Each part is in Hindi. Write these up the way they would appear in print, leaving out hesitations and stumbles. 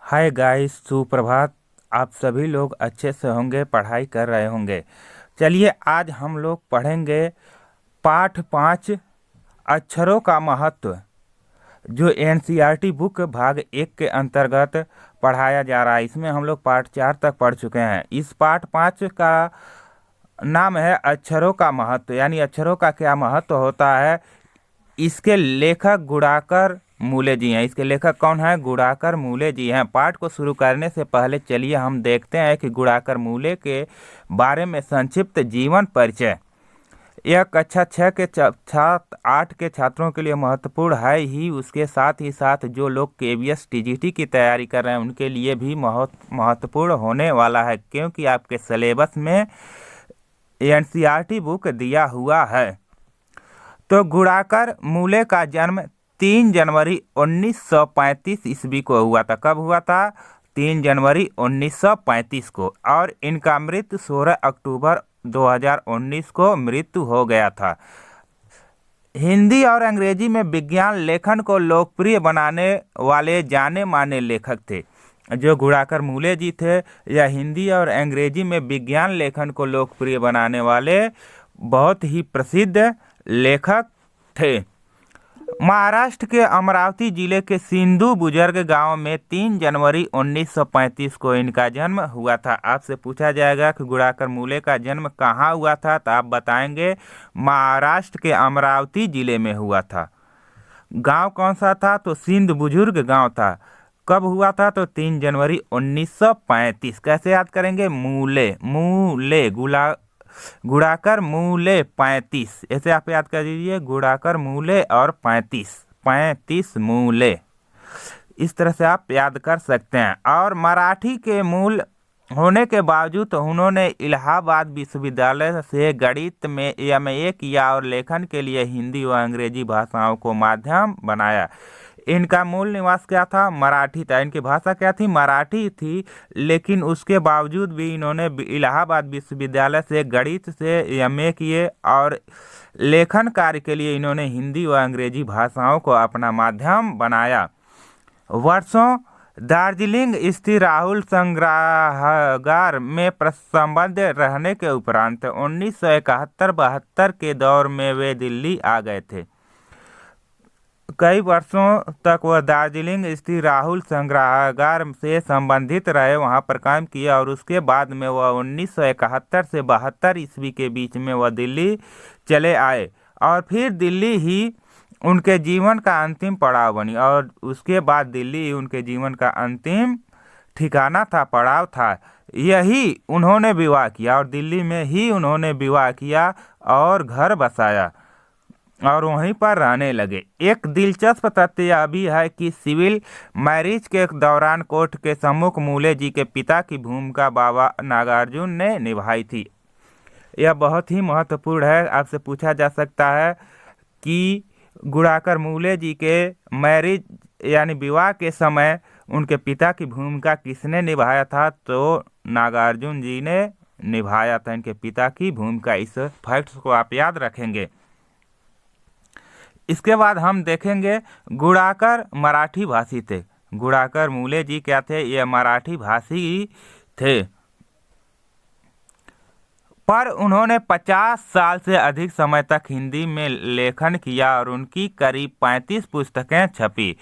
हाय गाइस, सुप्रभात। आप सभी लोग अच्छे से होंगे, पढ़ाई कर रहे होंगे। चलिए आज हम लोग पढ़ेंगे पाठ 5 अक्षरों का महत्व, जो एनसीईआरटी बुक भाग 1 के अंतर्गत पढ़ाया जा रहा है। इसमें हम लोग पाठ 4 तक पढ़ चुके हैं। इस पाठ 5 का नाम है अक्षरों का महत्व, यानी अक्षरों का क्या महत्व होता है। इसके लेखक गुणाकर मूले जी हैं। इसके लेखक कौन है? गुणाकर मूले जी हैं। पाठ को शुरू करने से पहले चलिए हम देखते हैं कि गुणाकर मूले के बारे में संक्षिप्त जीवन परिचय। यह कक्षा 6 के छात्र 8 के छात्रों के लिए महत्वपूर्ण है ही, उसके साथ ही साथ जो लोग केवीएस टीजीटी की तैयारी कर रहे हैं उनके लिए भी महत्वपूर्ण होने वाला है, क्योंकि आपके सिलेबस में एनसीईआरटी बुक दिया हुआ है। तो गुणाकर मूले का जन्म 3 जनवरी 1935 ईस्वी को हुआ था। कब हुआ था? 3 जनवरी 1935 को। और इनका मृत्यु 16 अक्टूबर 2019 को मृत्यु हो गया था। हिंदी और अंग्रेजी में विज्ञान लेखन को लोकप्रिय बनाने वाले जाने माने लेखक थे। जो गुणाकर मूले जी थे, यह हिंदी और अंग्रेजी में विज्ञान लेखन को लोकप्रिय बनाने वाले बहुत ही प्रसिद्ध लेखक थे। महाराष्ट्र के अमरावती जिले के सिंधु बुजुर्ग गांव में 3 जनवरी 1935 को इनका जन्म हुआ था। आपसे पूछा जाएगा कि गुणाकर मूले का जन्म कहाँ हुआ था, तो आप बताएंगे महाराष्ट्र के अमरावती जिले में हुआ था। गांव कौन सा था? तो सिंध बुजुर्ग गांव था। कब हुआ था? तो 3 जनवरी 1935। कैसे याद करेंगे? मूले मूले गुणाकर मूले 35, ऐसे आप याद कर दीजिए, गुणाकर मूले और 35 मूले, इस तरह से आप याद कर सकते हैं। और मराठी के मूल होने के बावजूद उन्होंने इलाहाबाद विश्वविद्यालय से गणित में एमए किया और लेखन के लिए हिंदी व अंग्रेजी भाषाओं को माध्यम बनाया। इनका मूल निवास क्या था? मराठी था। इनकी भाषा क्या थी? मराठी थी। लेकिन उसके बावजूद भी इन्होंने इलाहाबाद विश्वविद्यालय से गणित से एमए किए और लेखन कार्य के लिए इन्होंने हिंदी व अंग्रेजी भाषाओं को अपना माध्यम बनाया। वर्षों दार्जिलिंग स्थित राहुल संग्रहागार में संबद्ध रहने के उपरांत 1971-72 के दौर में वे दिल्ली आ गए थे। कई वर्षों तक वह दार्जिलिंग स्थित राहुल संग्रहागार से संबंधित रहे, वहां पर काम किया और उसके बाद में वह 1971 से 72 ईस्वी के बीच में वह दिल्ली चले आए और फिर दिल्ली ही उनके जीवन का अंतिम पड़ाव बनी। और उसके बाद दिल्ली ही उनके जीवन का अंतिम ठिकाना था, पड़ाव था। यही उन्होंने विवाह किया और दिल्ली में ही उन्होंने विवाह किया और घर बसाया और वहीं पर रहने लगे। एक दिलचस्प तथ्य यह भी है कि सिविल मैरिज के दौरान कोर्ट के सम्मुख मूले जी के पिता की भूमिका बाबा नागार्जुन ने निभाई थी। यह बहुत ही महत्वपूर्ण है। आपसे पूछा जा सकता है कि गुणाकर मूले जी के मैरिज यानी विवाह के समय उनके पिता की भूमिका किसने निभाया था? तो नागार्जुन जी ने निभाया था इनके पिता की भूमिका। इस फैक्ट्स को आप याद रखेंगे। इसके बाद हम देखेंगे गुणाकर मराठी भाषी थे। गुणाकर मूले जी क्या थे? ये मराठी भाषी थे, पर उन्होंने 50 साल से अधिक समय तक हिंदी में लेखन किया और उनकी करीब 35 पुस्तकें छपी।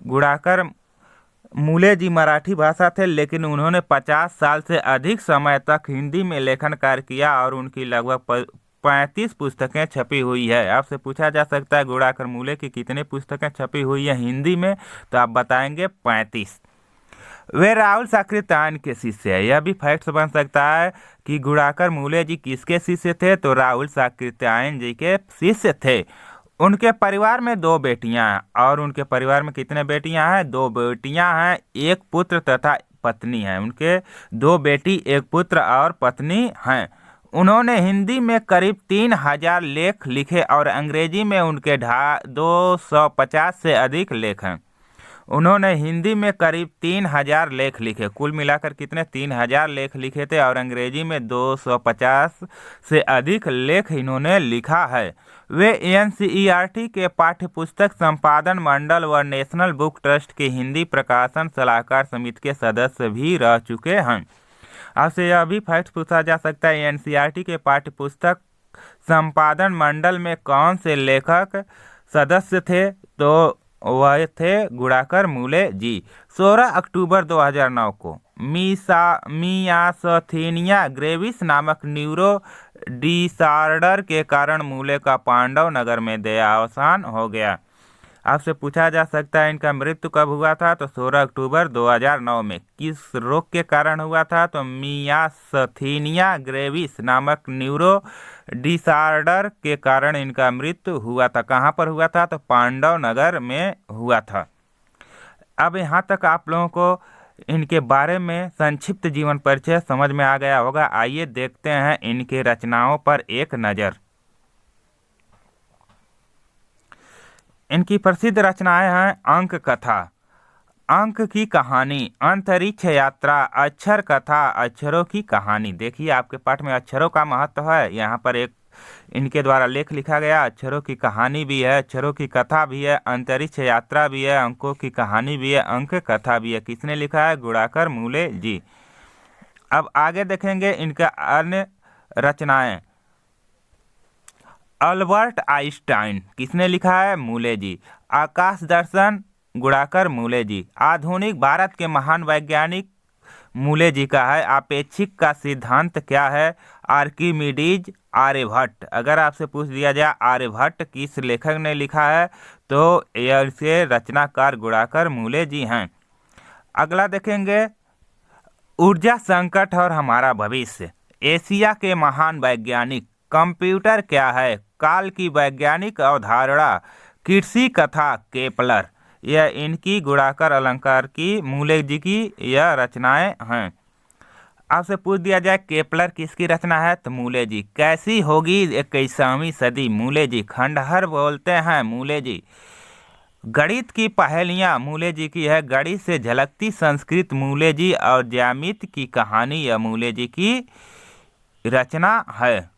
गुणाकर मूले जी मराठी भाषा थे, लेकिन उन्होंने 50 साल से अधिक समय तक हिंदी में लेखन कार्य किया और उनकी लगभग 35 पुस्तकें छपी हुई है। आपसे पूछा जा सकता है गुणाकर मूले की कितनी पुस्तकें छपी हुई है हिंदी में, तो आप बताएंगे 35। वे राहुल साकृत्यायन के शिष्य है। यह भी फैक्ट्स बन सकता है कि गुणाकर मूले जी किसके शिष्य थे? तो राहुल साकृत्यायन जी के शिष्य थे। उनके परिवार में 2 बेटियां हैं। और उनके परिवार में कितने बेटियां हैं? 2 बेटियां हैं, एक पुत्र तथा पत्नी है। उनके 2 बेटी, एक पुत्र और पत्नी हैं। उन्होंने हिंदी में करीब 3000 लेख लिखे और अंग्रेजी में उनके 250 से अधिक लेख हैं। उन्होंने हिंदी में करीब 3000 लेख लिखे, कुल मिलाकर कितने 3000 लेख लिखे थे, और अंग्रेजी में 250 से अधिक लेख इन्होंने लिखा है। वे एनसीईआरटी के पाठ्यपुस्तक संपादन मंडल व नेशनल बुक ट्रस्ट के हिंदी प्रकाशन सलाहकार समिति के सदस्य भी रह चुके हैं। आपसे यह भी फैक्ट पूछा जा सकता है, एनसीईआरटी के पाठ्यपुस्तक संपादन मंडल में कौन से लेखक सदस्य थे, तो वह थे गुड़ाकर मूले जी। 16 अक्टूबर 2009 को मियास्थीनिया ग्रेविस नामक न्यूरो डिसऑर्डर के कारण मूले का पांडव नगर में देहावसान हो गया। आपसे पूछा जा सकता है इनका मृत्यु कब हुआ था, तो 16 अक्टूबर 2009 में। किस रोग के कारण हुआ था, तो मियास्थीनिया ग्रेविस नामक न्यूरो डिसऑर्डर के कारण इनका मृत्यु हुआ था। कहाँ पर हुआ था, तो पांडव नगर में हुआ था। अब यहाँ तक आप लोगों को इनके बारे में संक्षिप्त जीवन परिचय समझ में आ गया होगा। आइए देखते हैं इनके रचनाओं पर एक नज़र। इनकी प्रसिद्ध रचनाएं हैं अंक कथा, अंक की कहानी, अंतरिक्ष यात्रा, अक्षर कथा, अक्षरों की कहानी। देखिए आपके पाठ में अक्षरों का महत्व है, यहाँ पर एक इनके द्वारा लेख लिखा गया। अक्षरों की कहानी भी है, अक्षरों की कथा भी है, अंतरिक्ष यात्रा भी है, अंकों की कहानी भी है, अंक कथा भी है। किसने लिखा है, गुड़ाकर मूले जी। अब आगे देखेंगे इनका अन्य रचनाएं। अल्बर्ट आइंस्टाइन, किसने लिखा है, मूले जी। आकाश दर्शन, गुड़ाकर मूले जी। आधुनिक भारत के महान वैज्ञानिक मूले जी का है। आपेक्षिक का सिद्धांत क्या है, आर्किमिडीज, आर्यभट्ट। अगर आपसे पूछ दिया जाए आर्यभट्ट किस लेखक ने लिखा है, तो यह इसके रचनाकार गुड़ाकर मूले जी हैं। अगला देखेंगे ऊर्जा संकट और हमारा भविष्य। एशिया के महान वैज्ञानिक। कंप्यूटर क्या है, काल की वैज्ञानिक अवधारणा। कृषि कथा, केपलर। यह इनकी गुड़ाकर अलंकार की मूले जी की यह रचनाएं हैं। आपसे पूछ दिया जाए केपलर किसकी रचना है, तो मूले जी। कैसी होगी 21वीं सदी, मूले जी। खंडहर बोलते हैं, मूले जी। गणित की पहेलियां, मूले जी की है। गणित से झलकती संस्कृत, मूले जी। और ज्यामिति की कहानी, यह मूले जी की रचना है।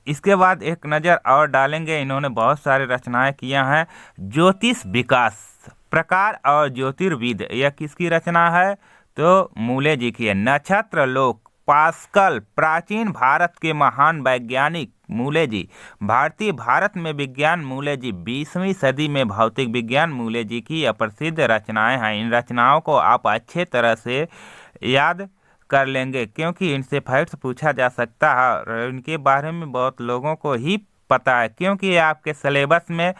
इसके बाद एक नज़र और डालेंगे, इन्होंने बहुत सारे रचनाएं किया हैं। ज्योतिष विकास, प्रकार और ज्योतिर्विद, यह किसकी रचना है, तो मूले जी की है। नक्षत्र लोक, पास्कल, प्राचीन भारत के महान वैज्ञानिक, मूले जी। भारतीय भारत में विज्ञान, मूले जी। 20वीं सदी में भौतिक विज्ञान, मूले जी की यह प्रसिद्ध रचनाएं हैं। इन रचनाओं को आप अच्छे तरह से याद कर लेंगे, क्योंकि इनसे फैक्ट्स पूछा जा सकता है और इनके बारे में बहुत लोगों को ही पता है, क्योंकि ये आपके सिलेबस में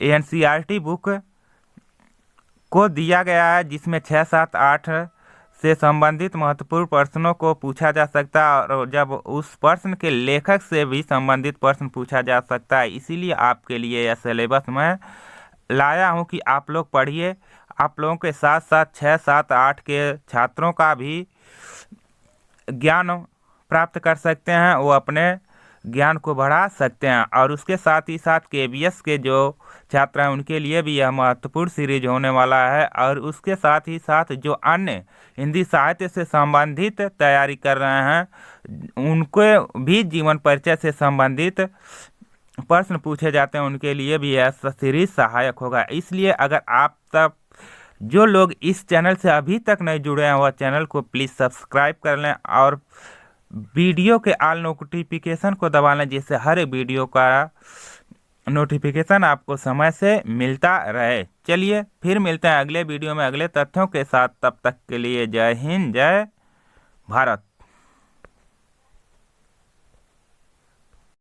एनसीईआरटी बुक को दिया गया है, जिसमें 6, 7, 8 से संबंधित महत्वपूर्ण प्रश्नों को पूछा जा सकता है, और जब उस प्रश्न के लेखक से भी संबंधित प्रश्न पूछा जा सकता है। इसीलिए आपके लिए यह सिलेबस मैं लाया हूँ कि आप लोग पढ़िए। आप लोगों के साथ साथ 6, 7, 8 के छात्रों का भी ज्ञान प्राप्त कर सकते हैं, वो अपने ज्ञान को बढ़ा सकते हैं। और उसके साथ ही साथ केबीएस के जो छात्र हैं उनके लिए भी यह महत्वपूर्ण सीरीज होने वाला है। और उसके साथ ही साथ जो अन्य हिंदी साहित्य से संबंधित तैयारी कर रहे हैं उनको भी जीवन परिचय से संबंधित प्रश्न पूछे जाते हैं, उनके लिए भी यह सीरीज सहायक होगा। इसलिए अगर आप सब जो लोग इस चैनल से अभी तक नहीं जुड़े हैं वह चैनल को प्लीज़ सब्सक्राइब कर लें और वीडियो के ऑल नोटिफिकेशन को दबा लें, जिससे हर एक वीडियो का नोटिफिकेशन आपको समय से मिलता रहे। चलिए फिर मिलते हैं अगले वीडियो में अगले तथ्यों के साथ। तब तक के लिए जय हिंद, जय भारत।